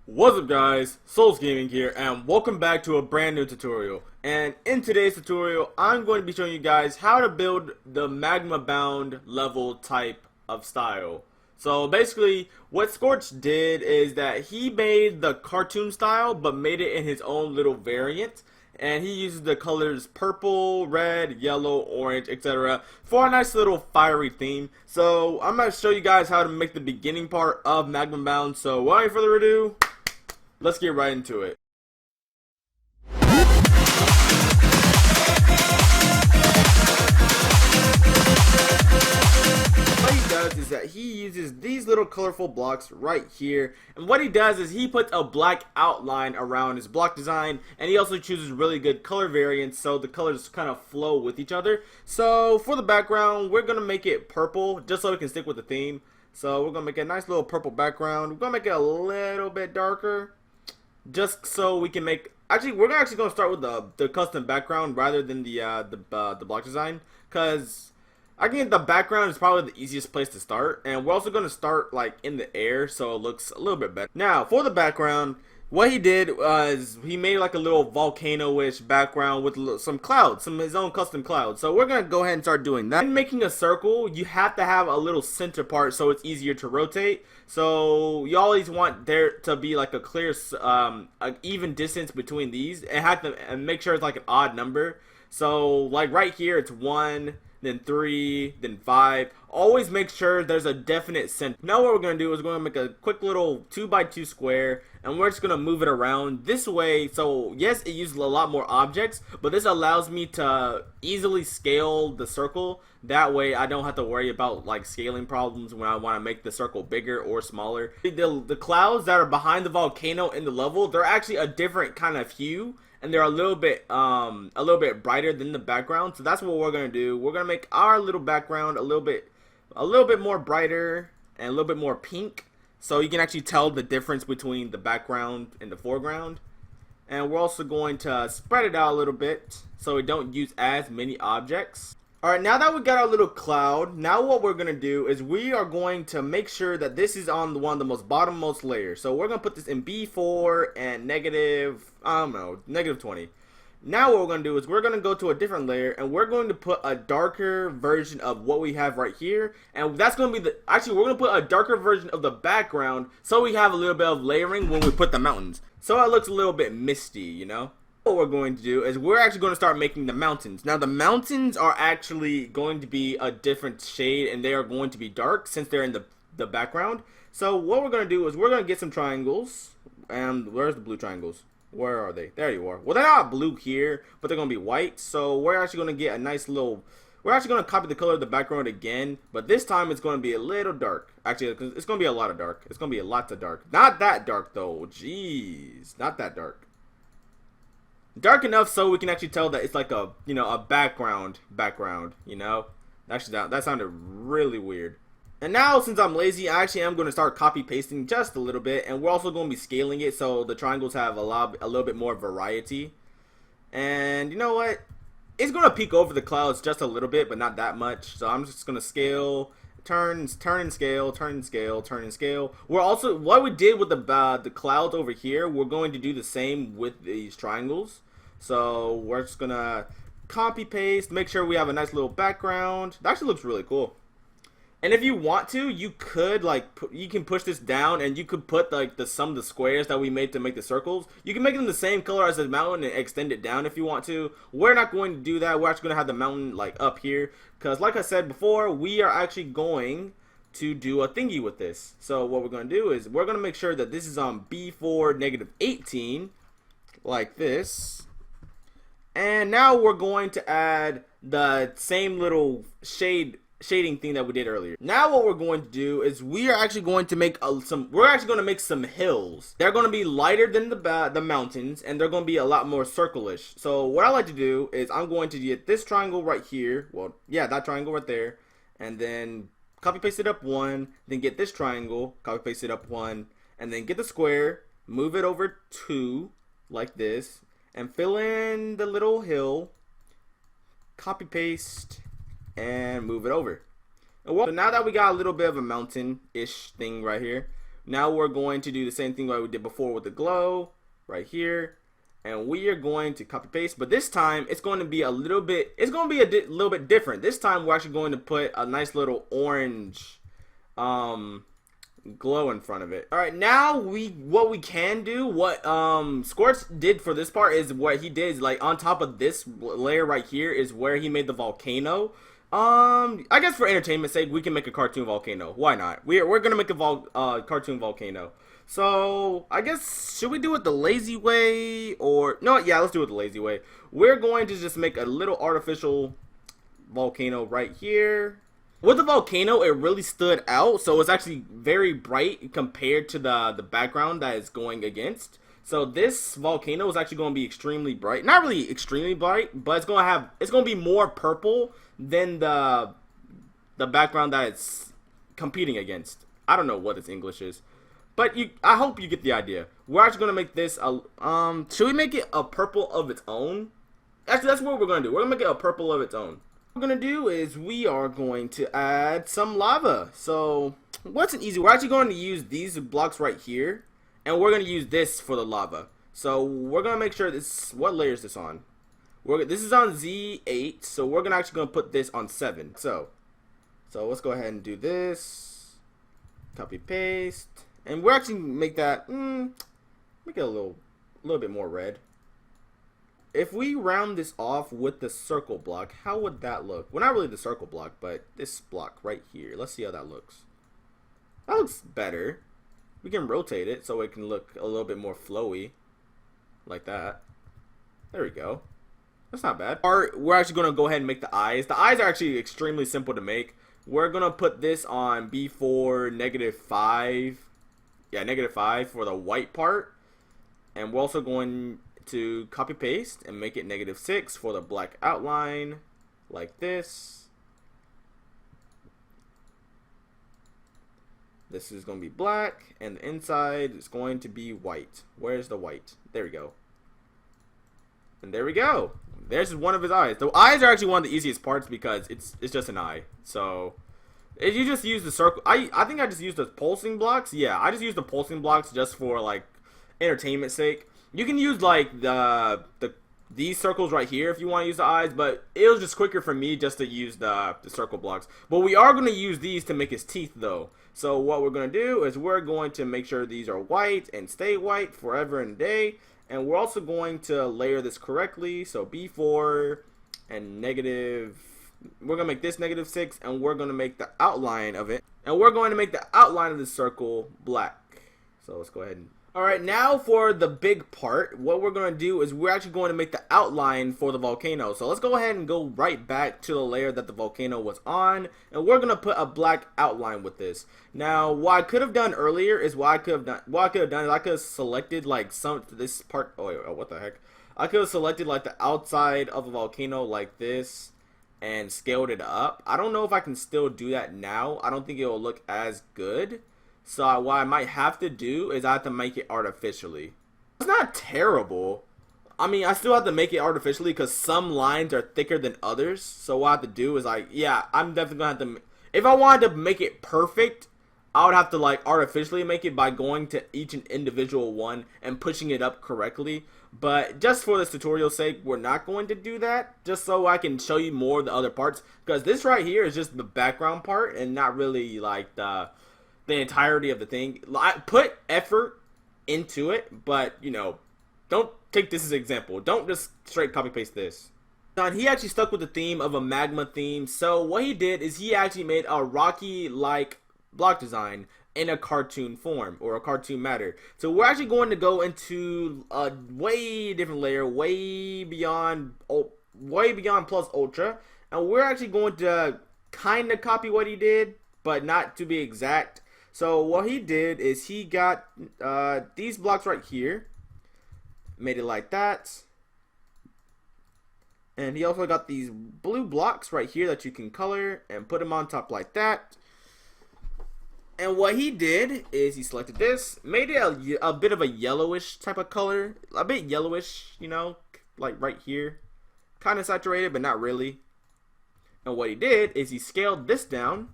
What's up guys, Souls Gaming here, and welcome back to a brand new tutorial. And in today's tutorial, I'm going to be showing you guys how to build the magma bound level type of style. So basically, what Scorch did is that he made the cartoon style, but made it in his own little variant. And he uses the colors purple, red, yellow, orange, etc. for a nice little fiery theme. So I'm going to show you guys how to make the beginning part of Magma Bound. So without further ado, let's get right into it. What he does is that he uses these little colorful blocks right here, and what he does is he puts a black outline around his block design, and he also chooses really good color variants so the colors kind of flow with each other. So for the background, we're gonna make it purple just so we can stick with the theme. So we're gonna make a nice little purple background. We're gonna make it a little bit darker, just so we can make. Actually, we're actually gonna start with the custom background rather than the block design, because I think the background is probably the easiest place to start, and we're also gonna start like in the air so it looks a little bit better. Now for the background, what he did was he made like a little volcano-ish background with some clouds, some his own custom clouds. So we're gonna go ahead and start doing that. In making a circle, you have to have a little center part so it's easier to rotate. So you always want there to be like a clear, an even distance between these, and make sure it's like an odd number. So like right here, it's 1, then 3, then 5. Always make sure there's a definite center. Now what we're going to do is we're going to make a quick little 2x2 square, and we're just going to move it around this way. So yes, it uses a lot more objects, but this allows me to easily scale the circle. That way I don't have to worry about like scaling problems when I want to make the circle bigger or smaller. The clouds that are behind the volcano in the level, they're actually a different kind of hue, and they're a little bit brighter than the background. So that's what we're gonna do. We're gonna make our little background a little bit more brighter and a little bit more pink, so you can actually tell the difference between the background and the foreground. And we're also going to spread it out a little bit so we don't use as many objects. Alright, now that we got our little cloud, now what we're going to do is we are going to make sure that this is on one of the most bottommost layers. So we're going to put this in B4 and negative 20. Now what we're going to do is we're going to go to a different layer, and we're going to put a darker version of what we have right here. And that's going to be actually we're going to put a darker version of the background so we have a little bit of layering when we put the mountains. So it looks a little bit misty, you know? What we're going to do is we're actually going to start making the mountains. Now the mountains are actually going to be a different shade, and they are going to be dark since they're in the background. So what we're going to do is we're going to get some triangles. And where's the blue triangles? Where are they? There you are. Well, they're not blue here, but they're going to be white. So we're actually going to get a nice little, we're actually going to copy the color of the background again, but this time it's going to be a little dark. Actually, it's going to be a lot of dark. It's going to be a lot of dark. Not that dark though. Jeez, not that dark. Dark enough so we can actually tell that it's like a, you know, a background, you know. Actually, that sounded really weird. And now, since I'm lazy, I actually am going to start copy pasting just a little bit, and we're also going to be scaling it so the triangles have a little bit more variety. And you know what? It's going to peek over the clouds just a little bit, but not that much. So I'm just going to scale, turn and scale, turn and scale, turn and scale. We're also, what we did with the clouds over here, we're going to do the same with these triangles. So we're just gonna copy paste, make sure we have a nice little background. That actually looks really cool. And if you want to, you could you can push this down, and you could put like some of the squares that we made to make the circles. You can make them the same color as the mountain and extend it down if you want to. We're not going to do that. We're actually gonna have the mountain like up here, because like I said before, we are actually going to do a thingy with this. So what we're gonna do is we're gonna make sure that this is on B4 negative 18, like this. And now we're going to add the same little shading thing that we did earlier. Now what we're going to do is we are actually going to make some hills. They're going to be lighter than the mountains, and they're going to be a lot more circle-ish. So what I like to do is I'm going to get this triangle right here. Well, yeah, that triangle right there, and then copy paste it up 1. Then get this triangle, copy paste it up 1, and then get the square, move it over 2 like this, and fill in the little hill, copy paste, and move it over. So now that we got a little bit of a mountain-ish thing right here, Now we're going to do the same thing like we did before with the glow right here, and we are going to copy paste, but this time it's going to be a little bit, little bit different. This time we're actually going to put a nice little orange glow in front of it. All right, now what we can do, what Scorch did for this part is what he did is like on top of this layer right here is where he made the volcano. I guess for entertainment's sake, we can make a cartoon volcano. Why not? We're gonna make a cartoon volcano. So I guess should we do it the lazy way or no? Yeah, let's do it the lazy way. We're going to just make a little artificial volcano right here. With the volcano, it really stood out, so it's actually very bright compared to the background that it's going against. So this volcano is actually going to be extremely bright. Not really extremely bright, but it's going to be more purple than the background that it's competing against. I don't know what its English is, but I hope you get the idea. We're actually going to make this a should we make it a purple of its own? Actually, that's what we're going to do. We're going to make it a purple of its own. What we're going to do is we are going to add some lava. So what's an easy? We're actually going to use these blocks right here, and we're going to use this for the lava. So we're going to make sure this, what layer is this on? This is on Z8, so we're actually going to put this on 7. So let's go ahead and do this. Copy paste, and we're actually make that make it a little bit more red. If we round this off with the circle block, how would that look? Well, not really the circle block, but this block right here. Let's see how that looks. That looks better. We can rotate it so it can look a little bit more flowy, like that. There we go. That's not bad. We're actually going to go ahead and make the eyes. The eyes are actually extremely simple to make. We're going to put this on B4 -5. Yeah, -5 for the white part. And we're also going to copy paste and make it -6 for the black outline, like this. This is going to be black, and the inside is going to be white. Where's the white? There we go. And there we go. There's one of his eyes. The eyes are actually one of the easiest parts because it's just an eye. So if you just use the circle, I think I just used the pulsing blocks. Yeah, I just used the pulsing blocks just for like entertainment sake. You can use like these circles right here if you want to use the eyes, but it was just quicker for me just to use the circle blocks. But we are going to use these to make his teeth though. So what we're going to do is we're going to make sure these are white and stay white forever and a day. And we're also going to layer this correctly. So B4 and we're going to make this -6, and we're going to make the outline of it. And we're going to make the outline of the circle black. So let's go ahead and... Alright, now for the big part, what we're going to do is we're actually going to make the outline for the volcano. So let's go ahead and go right back to the layer that the volcano was on, and we're going to put a black outline with this. Now, what I could have done earlier is I could have selected like this part, what the heck? I could have selected like the outside of the volcano like this and scaled it up. I don't know if I can still do that now. I don't think it will look as good. So what I might have to do is I have to make it artificially. It's not terrible. I mean, I still have to make it artificially because some lines are thicker than others. So what I have to do is like, yeah, I'm definitely going to have to, if I wanted to make it perfect, I would have to like artificially make it by going to each individual one and pushing it up correctly. But just for this tutorial's sake, we're not going to do that. Just so I can show you more of the other parts. Because this right here is just the background part and not really like the entirety of the thing. I put effort into it, but you know, don't take this as an example. Don't just straight copy paste this. And he actually stuck with the theme of a magma theme. So what he did is he actually made a rocky like block design in a cartoon form or a cartoon matter. So we're actually going to go into a way different layer, way beyond plus ultra, and we're actually going to kind of copy what he did, but not to be exact. So what he did is he got these blocks right here, made it like that, and he also got these blue blocks right here that you can color and put them on top like that. And what he did is he selected this, made it a bit of a yellowish type of color, a bit yellowish, you know, like right here, kind of saturated but not really. And what he did is he scaled this down.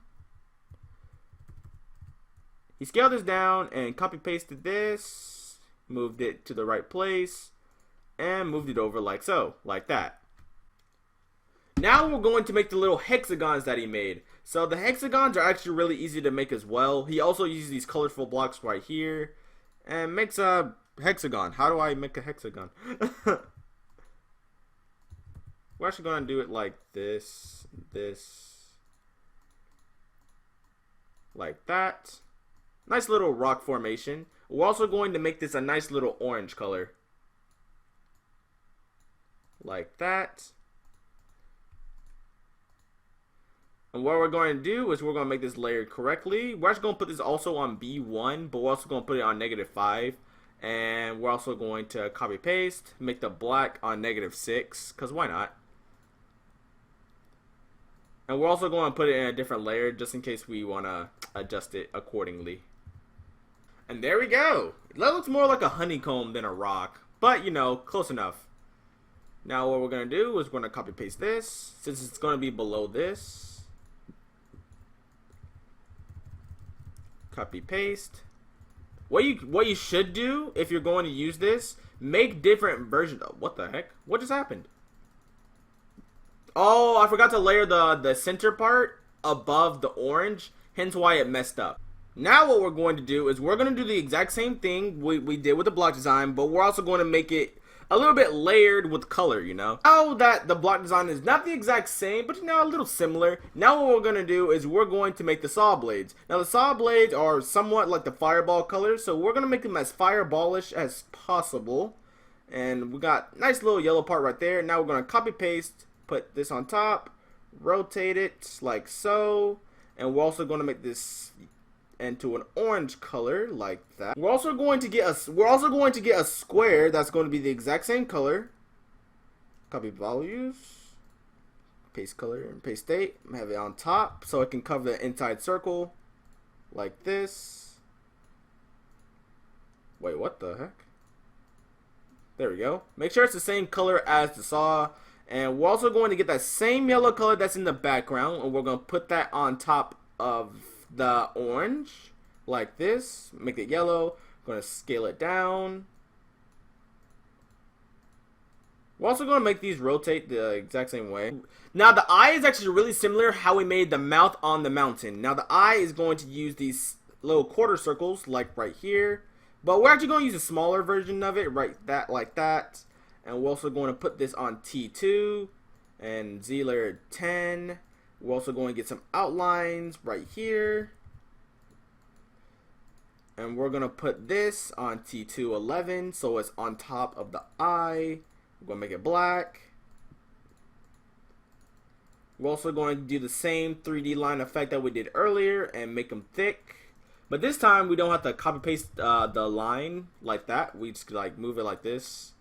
He scaled this down and copy pasted this, moved it to the right place, and moved it over like so, like that. Now we're going to make the little hexagons that he made. So the hexagons are actually really easy to make as well. He also uses these colorful blocks right here and makes a hexagon. How do I make a hexagon? We're actually going to do it like this, like that. Nice little rock formation. We're also going to make this a nice little orange color. Like that. And what we're going to do is we're going to make this layered correctly. We're actually going to put this also on B1, but we're also going to put it on -5. And we're also going to copy paste, make the black on -6, because why not? And we're also going to put it in a different layer just in case we want to adjust it accordingly. And there we go. That looks more like a honeycomb than a rock, but you know, close enough. Now what we're going to do is we're going to copy paste this, since it's going to be below this. Copy paste. What you should do if you're going to use this, make different versions. Oh, what the heck? What just happened? Oh, I forgot to layer the center part above the orange, hence why it messed up. Now what we're going to do is we're going to do the exact same thing we did with the block design, but we're also going to make it a little bit layered with color, you know. Now that the block design is not the exact same, but you know, a little similar. Now what we're going to do is we're going to make the saw blades. Now the saw blades are somewhat like the fireball color, so we're going to make them as fireballish as possible. And we got nice little yellow part right there. Now we're going to copy paste, put this on top, rotate it like so, and we're also going to make this into an orange color like that. We're also going to get a square that's going to be the exact same color. Copy values, paste color and paste date, have it on top so it can cover the inside circle like this. Wait, what the heck? There we go. Make sure it's the same color as the saw. And we're also going to get that same yellow color that's in the background, and we're going to put that on top of the orange like this. Make it yellow. Going to scale it down. We're also going to make these rotate the exact same way. Now the eye is actually really similar how we made the mouth on the mountain. Now the eye is going to use these little quarter circles like right here, but we're actually going to use a smaller version of it, right that like that. And we're also going to put this on T2 and Z layer 10. We're also going to get some outlines right here. And we're going to put this on T2 11 so it's on top of the eye. We're going to make it black. We're also going to do the same 3D line effect that we did earlier and make them thick. But this time we don't have to copy paste the line like that. We just like move it like this.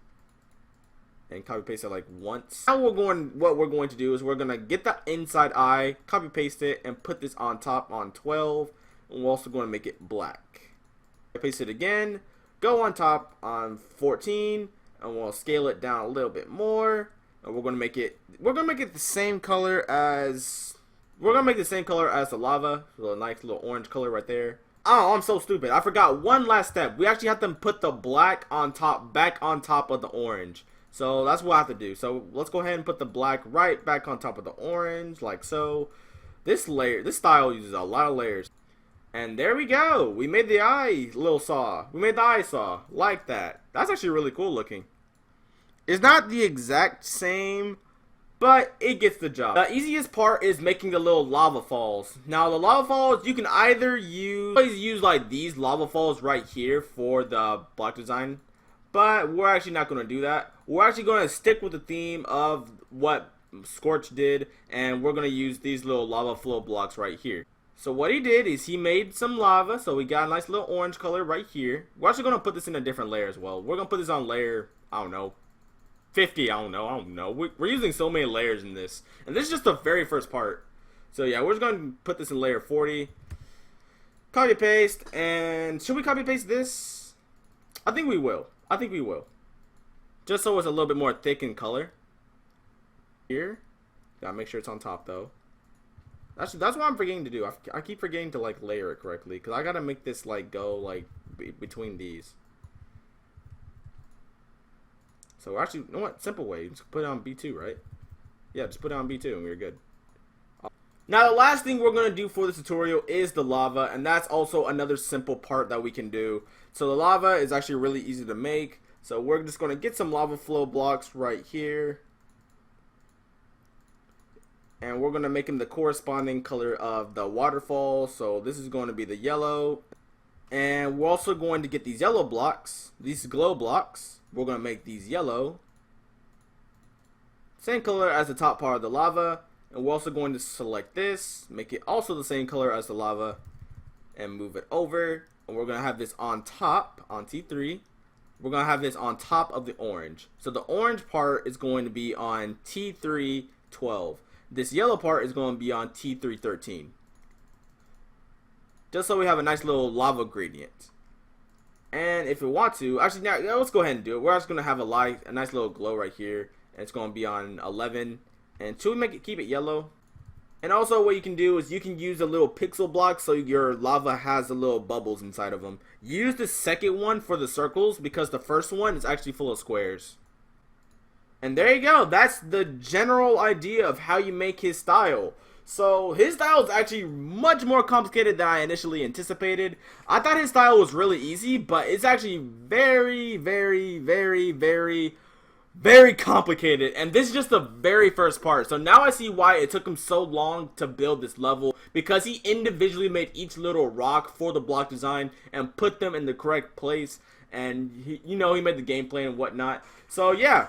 And copy paste it like once. Now what we're going to do is we're gonna get the inside eye, copy paste it, and put this on top on 12. And we're also going to make it black. Paste it again, go on top on 14, and we'll scale it down a little bit more. And we're gonna make it the same color as the lava. So a nice little orange color right there. Oh, I'm so stupid. I forgot one last step. We actually have to put the black on top, back on top of the orange. So that's what I have to do. So let's go ahead and put the black right back on top of the orange, like so. This style uses a lot of layers. And there we go. We made the eye little saw. We made the eye saw, like that. That's actually really cool looking. It's not the exact same, but it gets the job. The easiest part is making the little lava falls. Now the lava falls, you can either use like these lava falls right here for the block design. But we're actually not going to do that. We're actually going to stick with the theme of what Scorch did, and we're going to use these little lava flow blocks right here. So what he did is he made some lava, so we got a nice little orange color right here. We're actually going to put this in a different layer as well. We're going to put this on layer, I don't know, 50, I don't know. We're using so many layers in this. And this is just the very first part. So yeah, we're just going to put this in layer 40. Copy paste, and should we copy paste this? I think we will. Just so it's a little bit more thick in color. Here. Gotta make sure it's on top though. Actually, that's what I'm forgetting to do. I keep forgetting to like layer it correctly because I gotta make this like go like between these. So actually, you know what? Simple way. Just put it on B2, right? Yeah, just put it on B2 and we're good. Now the last thing we're going to do for this tutorial is the lava, and that's also another simple part that we can do. So the lava is actually really easy to make. So we're just going to get some lava flow blocks right here. And we're going to make them the corresponding color of the waterfall. So this is going to be the yellow. And we're also going to get these yellow blocks, these glow blocks. We're going to make these yellow. Same color as the top part of the lava. And we're also going to select this, make it also the same color as the lava, and move it over. And we're going to have this on top, on T3. We're going to have this on top of the orange. So the orange part is going to be on T3 12. This yellow part is going to be on T3 13. Just so we have a nice little lava gradient. And if we want to, actually now let's go ahead and do it. We're just going to have a nice little glow right here. And it's going to be on 11. And to keep it yellow. And also what you can do is you can use a little pixel block so your lava has the little bubbles inside of them. Use the second one for the circles because the first one is actually full of squares. And there you go. That's the general idea of how you make his style. So his style is actually much more complicated than I initially anticipated. I thought his style was really easy, but it's actually very, very, very, very complicated, and this is just the very first part. So now I see why it took him so long to build this level, because he individually made each little rock for the block design and put them in the correct place, and he made the gameplay and whatnot. So yeah,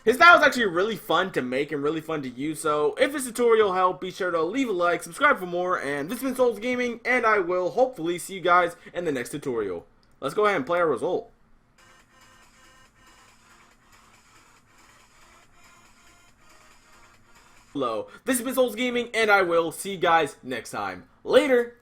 his style is actually really fun to make and really fun to use. So if this tutorial helped, be sure to leave a like, subscribe for more, and this has been Souls Gaming, and I will hopefully see you guys in the next tutorial. Let's go ahead and play our result. This has been Souls Gaming, and I will see you guys next time. Later!